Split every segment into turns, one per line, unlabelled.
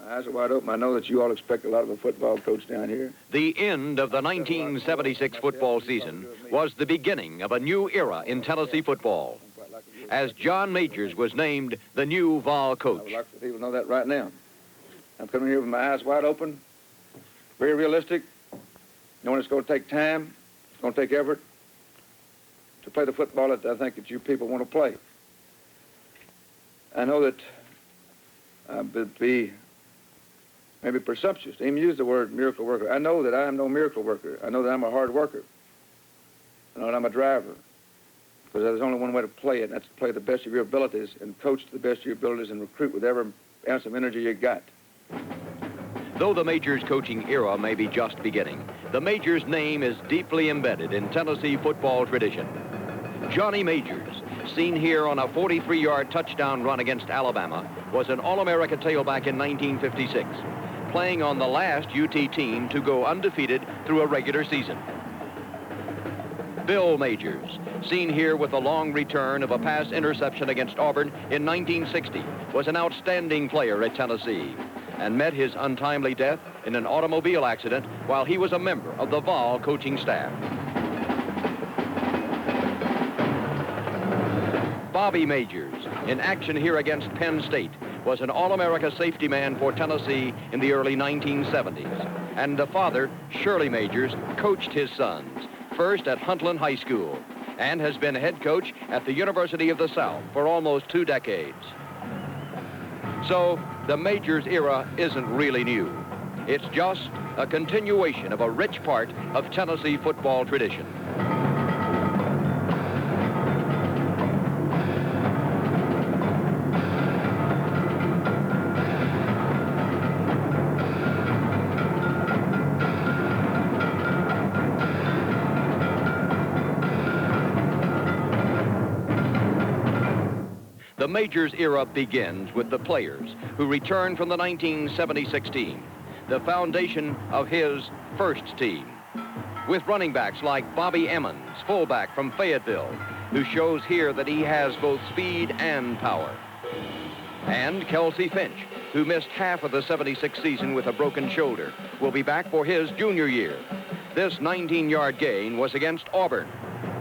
My eyes are wide open. I know that you all expect a lot of a football coach down here.
The end of the 1976 football season was the beginning of a new era in Tennessee football, as John Majors was named the new Vol coach.
I would like for people to know that right now. I'm coming here with my eyes wide open, very realistic, knowing it's going to take time, it's going to take effort to play the football that I think that you people want to play. I know that I would be maybe presumptuous to even use the word miracle worker. I know that I am no miracle worker. I know that I'm a hard worker. I know that I'm a driver. Because there's only one way to play it, and that's to play the best of your abilities and coach to the best of your abilities and recruit with every ounce of energy you got.
Though the Majors coaching era may be just beginning, the Majors name is deeply embedded in Tennessee football tradition. Johnny Majors, seen here on a 43-yard touchdown run against Alabama, was an All-America tailback in 1956, playing on the last UT team to go undefeated through a regular season. Bill Majors, seen here with a long return of a pass interception against Auburn in 1960, was an outstanding player at Tennessee and met his untimely death in an automobile accident while he was a member of the Vol coaching staff. Bobby Majors, in action here against Penn State, was an All-America safety man for Tennessee in the early 1970s. And the father, Shirley Majors, coached his sons, first at Huntland High School, and has been head coach at the University of the South for almost 2 decades. So, the Majors era isn't really new. It's just a continuation of a rich part of Tennessee football tradition. The Majors era begins with the players who returned from the 1976 team, the foundation of his first team, with running backs like Bobby Emmons, fullback from Fayetteville, who shows here that he has both speed and power, and Kelsey Finch, who missed half of the 76 season with a broken shoulder, will be back for his junior year. This 19-yard gain was against Auburn.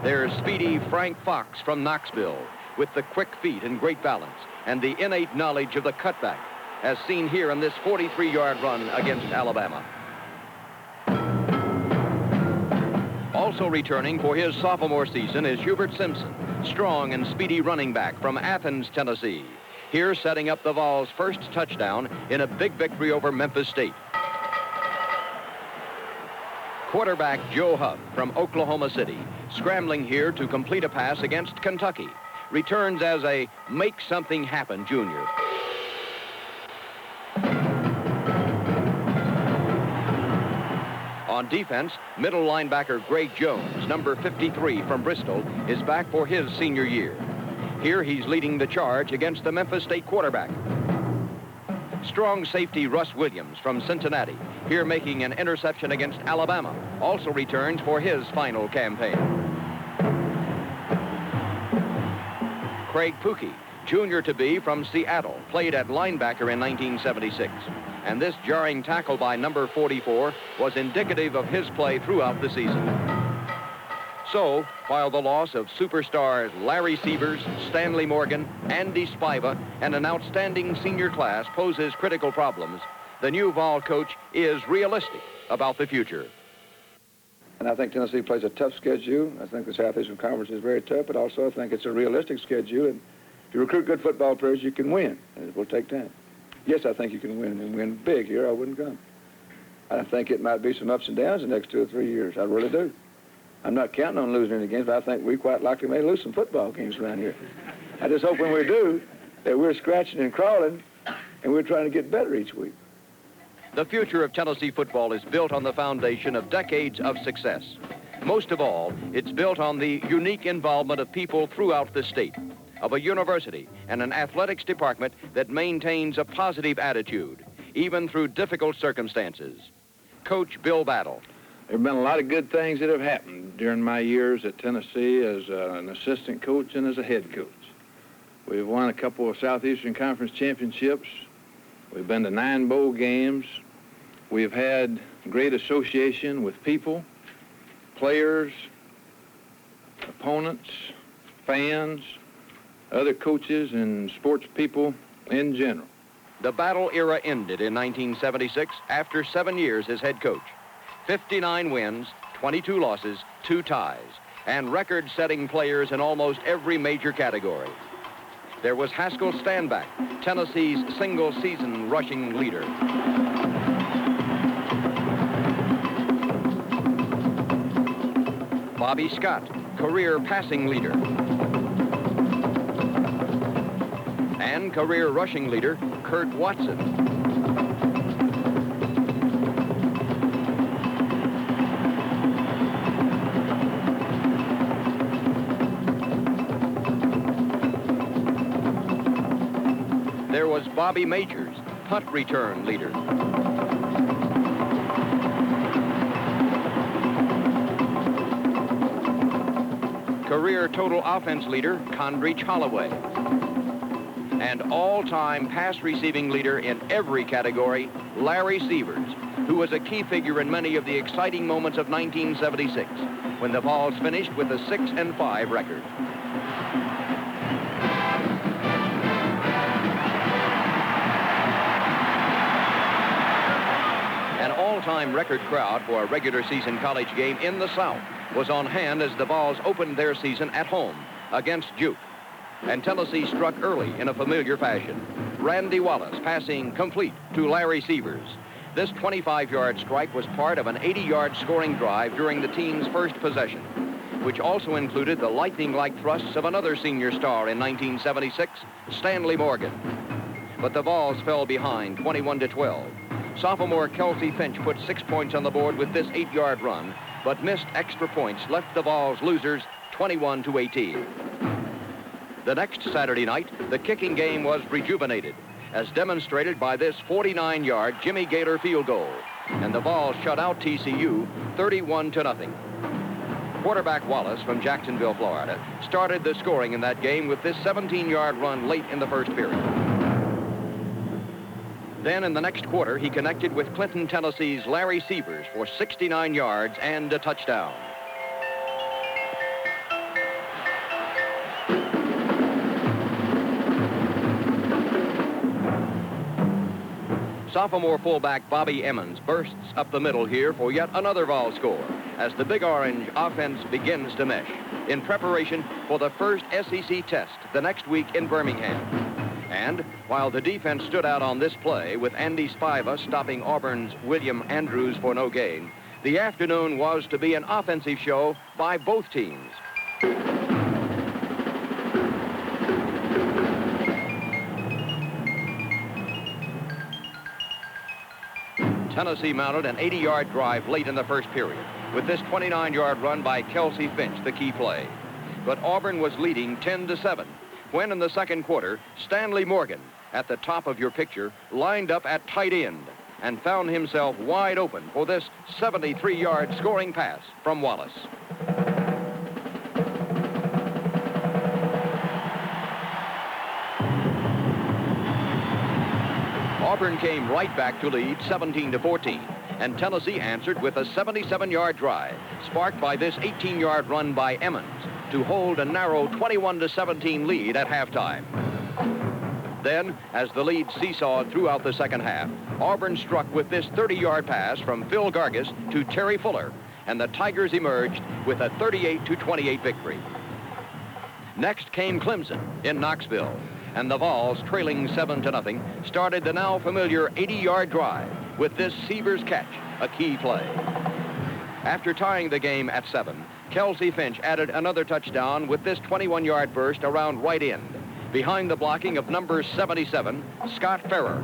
There's speedy Frank Fox from Knoxville, with the quick feet and great balance and the innate knowledge of the cutback, as seen here in this 43-yard run against Alabama. Also returning for his sophomore season is Hubert Simpson, strong and speedy running back from Athens, Tennessee, here setting up the Vols' first touchdown in a big victory over Memphis State. Quarterback Joe Huff from Oklahoma City, scrambling here to complete a pass against Kentucky, returns as a make-something-happen junior. On defense, middle linebacker Greg Jones, number 53 from Bristol, is back for his senior year. Here he's leading the charge against the Memphis State quarterback. Strong safety Russ Williams from Cincinnati, here making an interception against Alabama, also returns for his final campaign. Craig Colquitt, junior-to-be from Seattle, played at linebacker in 1976. And this jarring tackle by number 44 was indicative of his play throughout the season. So, while the loss of superstars Larry Seivers, Stanley Morgan, Andy Spiva, and an outstanding senior class poses critical problems, the new Vol coach is realistic about the future.
And I think Tennessee plays a tough schedule. I think the Southeastern Conference is very tough, but also I think it's a realistic schedule. And if you recruit good football players, you can win, and it will take time. Yes, I think you can win, and win big here. I wouldn't come. I think it might be some ups and downs the next 2 or 3 years. I really do. I'm not counting on losing any games, but I think we quite likely may lose some football games around here. I just hope when we do that we're scratching and crawling, and we're trying to get better each week.
The future of Tennessee football is built on the foundation of decades of success. Most of all, it's built on the unique involvement of people throughout the state, of a university and an athletics department that maintains a positive attitude, even through difficult circumstances. Coach Bill Battle.
There have been a lot of good things that have happened during my years at Tennessee as an assistant coach and as a head coach. We've won a couple of Southeastern Conference championships. We've been to 9 bowl games. We've had great association with people, players, opponents, fans, other coaches, and sports people in general.
The battle era ended in 1976 after 7 years as head coach. 59 wins, 22 losses, 2 ties, and record-setting players in almost every major category. There was Haskell Stanback, Tennessee's single-season rushing leader. Bobby Scott, career passing leader. And career rushing leader, Kurt Watson. There was Bobby Majors, punt return leader. Career total offense leader, Condrich Holloway. And all-time pass receiving leader in every category, Larry Seivers, who was a key figure in many of the exciting moments of 1976, when the Vols finished with a 6-5 record. An all-time record crowd for a regular season college game in the South was on hand as the Vols opened their season at home against Duke. And Tennessee struck early in a familiar fashion. Randy Wallace passing complete to Larry Seivers. This 25-yard strike was part of an 80-yard scoring drive during the team's first possession, which also included the lightning-like thrusts of another senior star in 1976, Stanley Morgan. But the Vols fell behind 21-12. Sophomore Kelsey Finch put 6 points on the board with this 8-yard run, but missed extra points left the Vols losers 21-18. The next Saturday night, the kicking game was rejuvenated, as demonstrated by this 49-yard Jimmy Gaylor field goal, and the Vols shut out TCU 31-0. Quarterback Wallace from Jacksonville, Florida, started the scoring in that game with this 17-yard run late in the first period. Then in the next quarter, he connected with Clinton, Tennessee's Larry Seivers for 69 yards and a touchdown. Sophomore fullback Bobby Emmons bursts up the middle here for yet another Vol score as the Big Orange offense begins to mesh in preparation for the first SEC test the next week in Birmingham. And while the defense stood out on this play with Andy Spiva stopping Auburn's William Andrews for no gain, the afternoon was to be an offensive show by both teams. Tennessee mounted an 80-yard drive late in the first period, with this 29-yard run by Kelsey Finch the key play. But Auburn was leading 10-7, when in the second quarter, Stanley Morgan, at the top of your picture, lined up at tight end and found himself wide open for this 73-yard scoring pass from Wallace. Auburn came right back to lead 17-14, and Tennessee answered with a 77-yard drive, sparked by this 18-yard run by Emmons to hold a narrow 21-17 lead at halftime. Then, as the lead seesawed throughout the second half, Auburn struck with this 30-yard pass from Phil Gargis to Terry Fuller, and the Tigers emerged with a 38-28 victory. Next came Clemson in Knoxville, and the Vols, trailing 7-0, started the now familiar 80-yard drive with this Seivers catch, a key play. After tying the game at 7, Kelsey Finch added another touchdown with this 21-yard burst around right end, behind the blocking of number 77, Scott Farrer,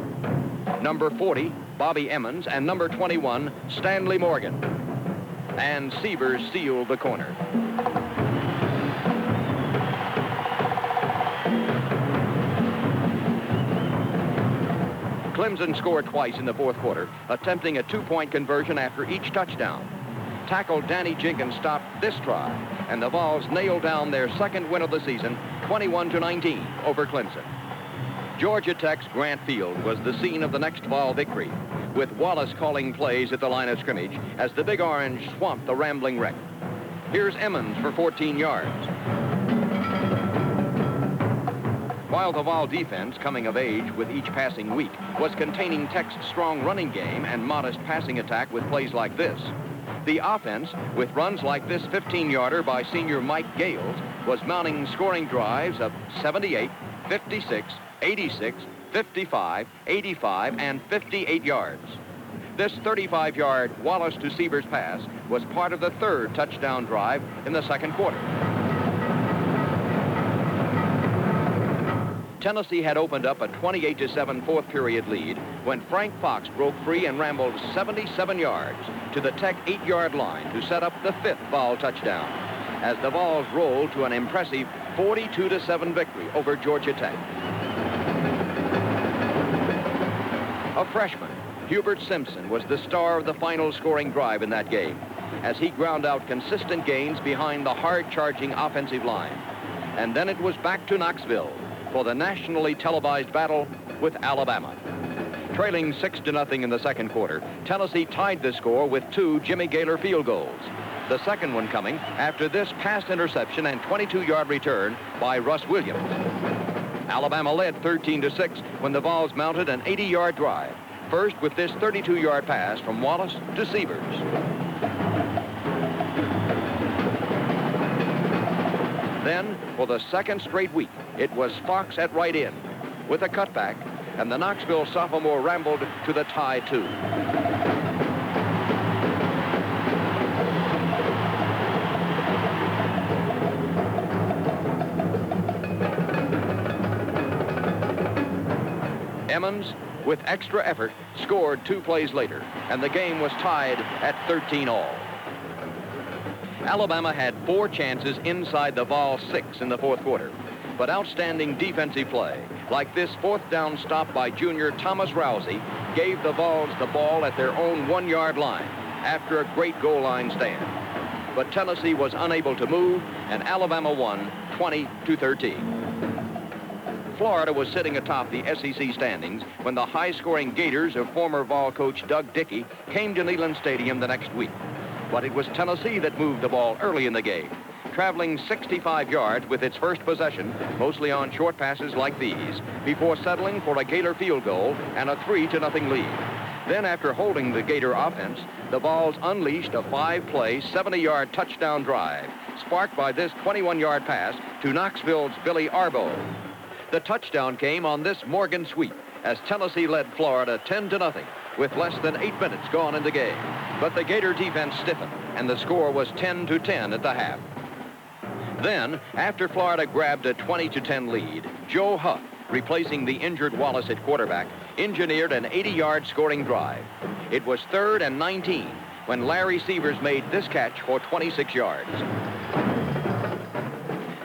number 40, Bobby Emmons, and number 21, Stanley Morgan. And Seivers sealed the corner. Clemson scored twice in the fourth quarter, attempting a two-point conversion after each touchdown. Tackle Danny Jenkins stopped this try, and the Vols nailed down their second win of the season, 21-19 over Clemson. Georgia Tech's Grant Field was the scene of the next Vol victory, with Wallace calling plays at the line of scrimmage as the Big Orange swamped the rambling wreck. Here's Emmons for 14 yards. While the Vol defense, coming of age with each passing week, was containing Tech's strong running game and modest passing attack with plays like this, the offense, with runs like this 15-yarder by senior Mike Gales, was mounting scoring drives of 78, 56, 86, 55, 85, and 58 yards. This 35-yard Wallace to Seivers pass was part of the third touchdown drive in the second quarter. Tennessee had opened up a 28-7 fourth period lead when Frank Fox broke free and rambled 77 yards to the Tech 8-yard line to set up the fifth Vol touchdown, as the Vols rolled to an impressive 42-7 victory over Georgia Tech. A freshman, Hubert Simpson, was the star of the final scoring drive in that game, as he ground out consistent gains behind the hard-charging offensive line. And then it was back to Knoxville for the nationally televised battle with Alabama. Trailing 6-0 in the second quarter, Tennessee tied the score with 2 Jimmy Gaylor field goals. The second one coming after this pass interception and 22-yard return by Russ Williams. Alabama led 13-6 when the Vols mounted an 80-yard drive, first with this 32-yard pass from Wallace to Seivers. Then, for the second straight week, it was Fox at right end with a cutback, and the Knoxville sophomore rambled to the tie 2. Emmons, with extra effort, scored 2 plays later, and the game was tied at 13-all. Alabama had 4 chances inside the Vol 6 in the fourth quarter, but outstanding defensive play, like this fourth down stop by junior Thomas Rousey, gave the Vols the ball at their own 1-yard line after a great goal line stand. But Tennessee was unable to move, and Alabama won 20-13. Florida was sitting atop the SEC standings when the high-scoring Gators of former Vol coach Doug Dickey came to Neyland Stadium the next week. But it was Tennessee that moved the ball early in the game, traveling 65 yards with its first possession, mostly on short passes like these, before settling for a Gator field goal and a 3-0 lead. Then, after holding the Gator offense, the Vols unleashed a 5-play, 70-yard touchdown drive, sparked by this 21-yard pass to Knoxville's Billy Arbo. The touchdown came on this Morgan sweep, as Tennessee led Florida 10-0 with less than 8 minutes gone in the game. But the Gator defense stiffened, and the score was 10-10 at the half. Then, after Florida grabbed a 20-10 lead, Joe Huff, replacing the injured Wallace at quarterback, engineered an 80-yard scoring drive. It was 3rd and 19 when Larry Seivers made this catch for 26 yards.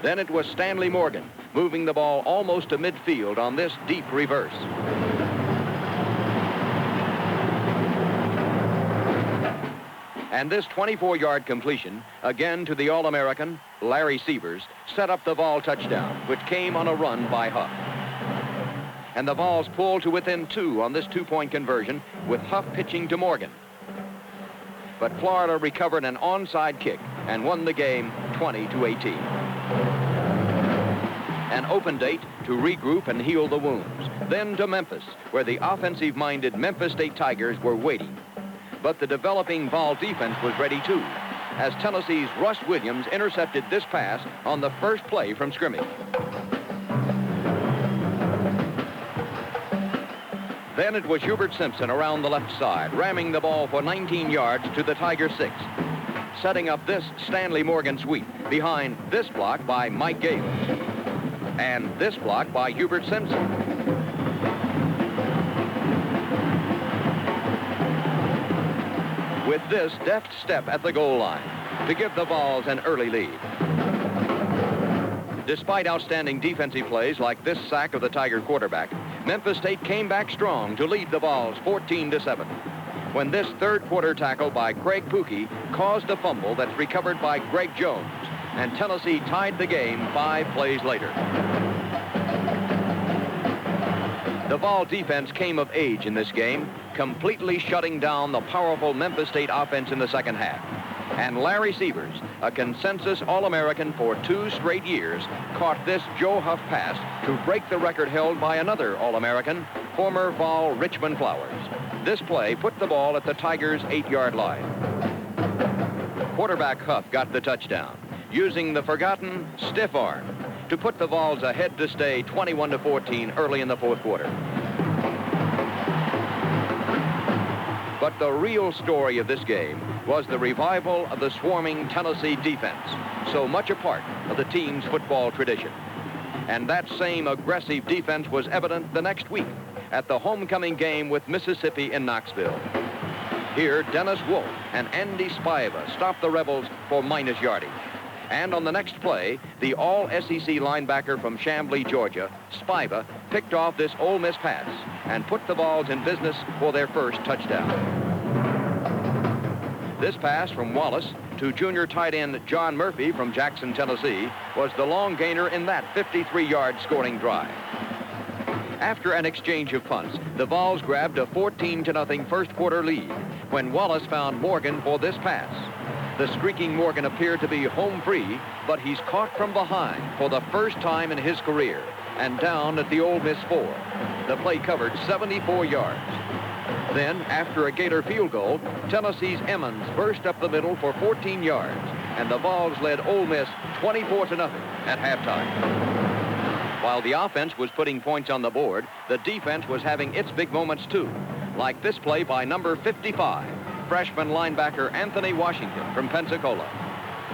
Then it was Stanley Morgan, moving the ball almost to midfield on this deep reverse. And this 24-yard completion, again to the All-American, Larry Seivers, set up the Vol touchdown, which came on a run by Huff. And the Vols pulled to within 2 on this 2-point conversion, with Huff pitching to Morgan. But Florida recovered an onside kick and won the game 20-18. An open date to regroup and heal the wounds. Then to Memphis, where the offensive-minded Memphis State Tigers were waiting. But the developing Vol defense was ready too, as Tennessee's Russ Williams intercepted this pass on the first play from scrimmage. Then it was Hubert Simpson around the left side, ramming the ball for 19 yards to the Tiger 6, setting up this Stanley Morgan sweep behind this block by Mike Gales and this block by Hubert Simpson. With this deft step at the goal line to give the Vols an early lead. Despite outstanding defensive plays like this sack of the Tiger quarterback, Memphis State came back strong to lead the Vols 14-7. When this third quarter tackle by Craig Colquitt caused a fumble that's recovered by Greg Jones, and Tennessee tied the game 5 plays later. The Vol defense came of age in this game, completely shutting down the powerful Memphis State offense in the second half. And Larry Seivers, a consensus All-American for 2 straight years, caught this Joe Huff pass to break the record held by another All-American, former Vol Richmond Flowers. This play put the ball at the Tigers' 8-yard line. Quarterback Huff got the touchdown, using the forgotten stiff arm to put the Vols ahead to stay 21-14 early in the fourth quarter. But the real story of this game was the revival of the swarming Tennessee defense, so much a part of the team's football tradition. And that same aggressive defense was evident the next week at the homecoming game with Mississippi in Knoxville. Here, Dennis Wolf and Andy Spiva stopped the Rebels for minus yardage. And on the next play, the all-SEC linebacker from Chamblee, Georgia, Spiva, picked off this Ole Miss pass and put the Vols in business for their first touchdown. This pass from Wallace to junior tight end John Murphy from Jackson, Tennessee, was the long gainer in that 53-yard scoring drive. After an exchange of punts, the Vols grabbed a 14-0 first quarter lead when Wallace found Morgan for this pass. The streaking Morgan appeared to be home free, but he's caught from behind for the first time in his career and down at the Ole Miss 4. The play covered 74 yards. Then, after a Gator field goal, Tennessee's Emmons burst up the middle for 14 yards, and the Vols led Ole Miss 24-0 at halftime. While the offense was putting points on the board, the defense was having its big moments too, like this play by number 55, freshman linebacker Anthony Washington from Pensacola.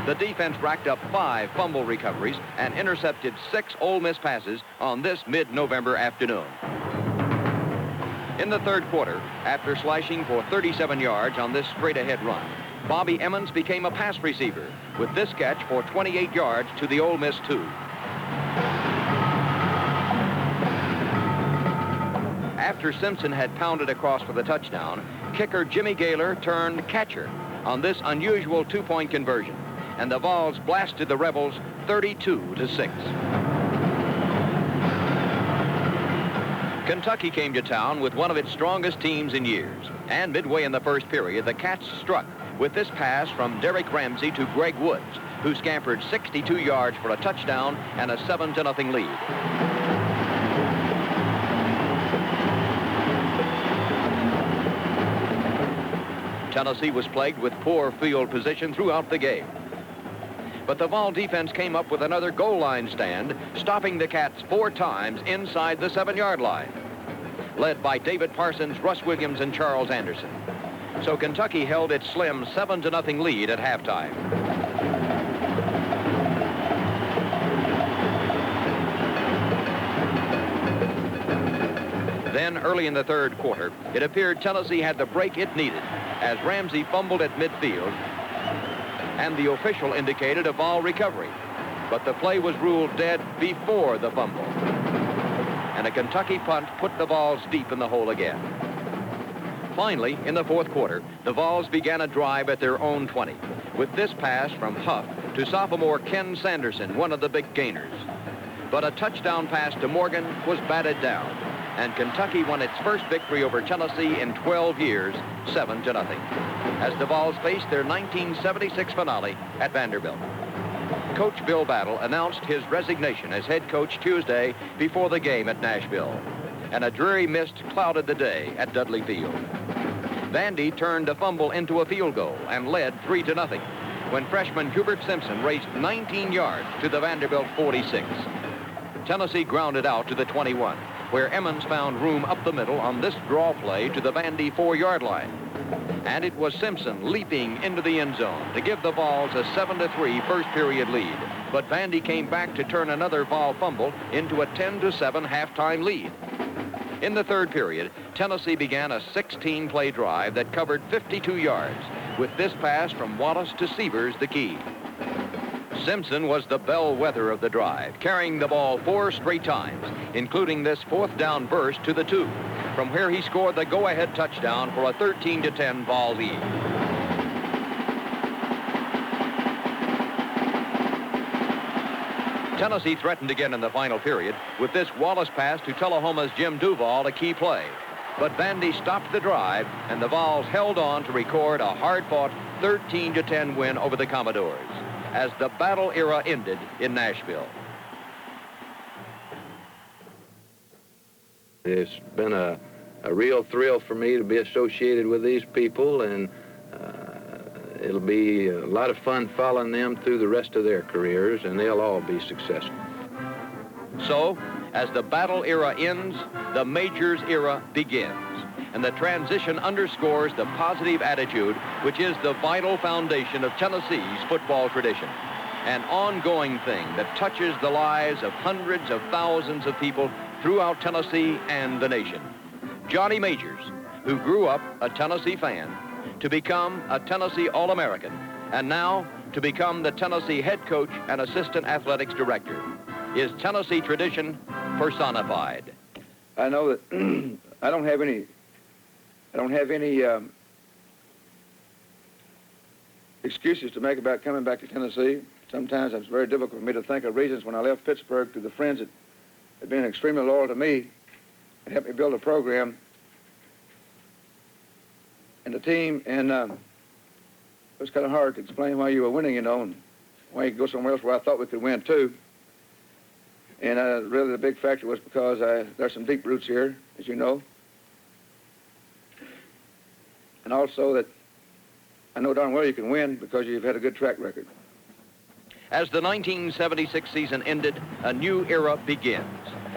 The defense racked up 5 fumble recoveries and intercepted 6 Ole Miss passes on this mid-November afternoon. In the third quarter, after slashing for 37 yards on this straight-ahead run, Bobby Emmons became a pass receiver with this catch for 28 yards to the Ole Miss 2. After Simpson had pounded across for the touchdown, kicker Jimmy Gaylor turned catcher on this unusual 2-point conversion, and the Vols blasted the Rebels 32-6. Kentucky came to town with one of its strongest teams in years, and midway in the first period, the Cats struck with this pass from Derek Ramsey to Greg Woods, who scampered 62 yards for a touchdown and a 7-0 lead. Tennessee was plagued with poor field position throughout the game. But the Vol defense came up with another goal line stand, stopping the Cats 4 times inside the 7-yard line, led by David Parsons, Russ Williams, and Charles Anderson. So Kentucky held its slim 7-0 lead at halftime. Then, early in the third quarter, it appeared Tennessee had the break it needed as Ramsey fumbled at midfield, and the official indicated a Vol recovery. But the play was ruled dead before the fumble, and a Kentucky punt put the Vols deep in the hole again. Finally, in the fourth quarter, the Vols began a drive at their own 20, with this pass from Huff to sophomore Ken Sanderson, one of the big gainers. But a touchdown pass to Morgan was batted down, and Kentucky won its first victory over Tennessee in 12 years, 7-0, as the Vols faced their 1976 finale at Vanderbilt. Coach Bill Battle announced his resignation as head coach Tuesday before the game at Nashville, and a dreary mist clouded the day at Dudley Field. Vandy turned a fumble into a field goal and led 3-0 when freshman Hubert Simpson raced 19 yards to the Vanderbilt 46. Tennessee grounded out to the 21, where Emmons found room up the middle on this draw play to the Vandy 4-yard line. And it was Simpson leaping into the end zone to give the Vols a 7-3 first period lead. But Vandy came back to turn another Vol fumble into a 10-7 halftime lead. In the third period, Tennessee began a 16-play drive that covered 52 yards, with this pass from Wallace to Seivers the key. Simpson was the bellwether of the drive, carrying the ball 4 straight times, including this 4th down burst to the 2, from where he scored the go-ahead touchdown for a 13-10 Vol lead. Tennessee threatened again in the final period with this Wallace pass to Tullahoma's Jim Duval, a key play. But Vandy stopped the drive, and the Vols held on to record a hard-fought 13-10 win over the Commodores as the battle era ended in Nashville.
It's been a real thrill for me to be associated with these people, and it'll be a lot of fun following them through the rest of their careers, and they'll all be successful.
So, as the battle era ends, the Majors era begins, and the transition underscores the positive attitude which is the vital foundation of Tennessee's football tradition, an ongoing thing that touches the lives of hundreds of thousands of people throughout Tennessee and the nation. Johnny Majors, who grew up a Tennessee fan, to become a Tennessee All-American, and now to become the Tennessee head coach and assistant athletics director, is Tennessee tradition personified.
I know that I don't have any excuses to make about coming back to Tennessee. Sometimes it's very difficult for me to think of reasons when I left Pittsburgh to the friends that had been extremely loyal to me and helped me build a program and the team, and it was kind of hard to explain why you were winning, you know, and why you could go somewhere else where I thought we could win too. And really the big factor was because there's some deep roots here, as you know, and also that I know darn well you can win because you've had a good track record.
As the 1976 season ended, a new era begins.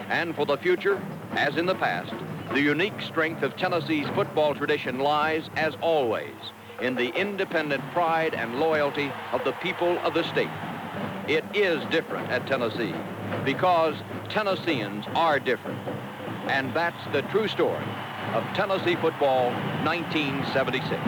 And for the future, as in the past, the unique strength of Tennessee's football tradition lies, as always, in the independent pride and loyalty of the people of the state. It is different at Tennessee because Tennesseans are different. And that's the true story of Tennessee football 1976.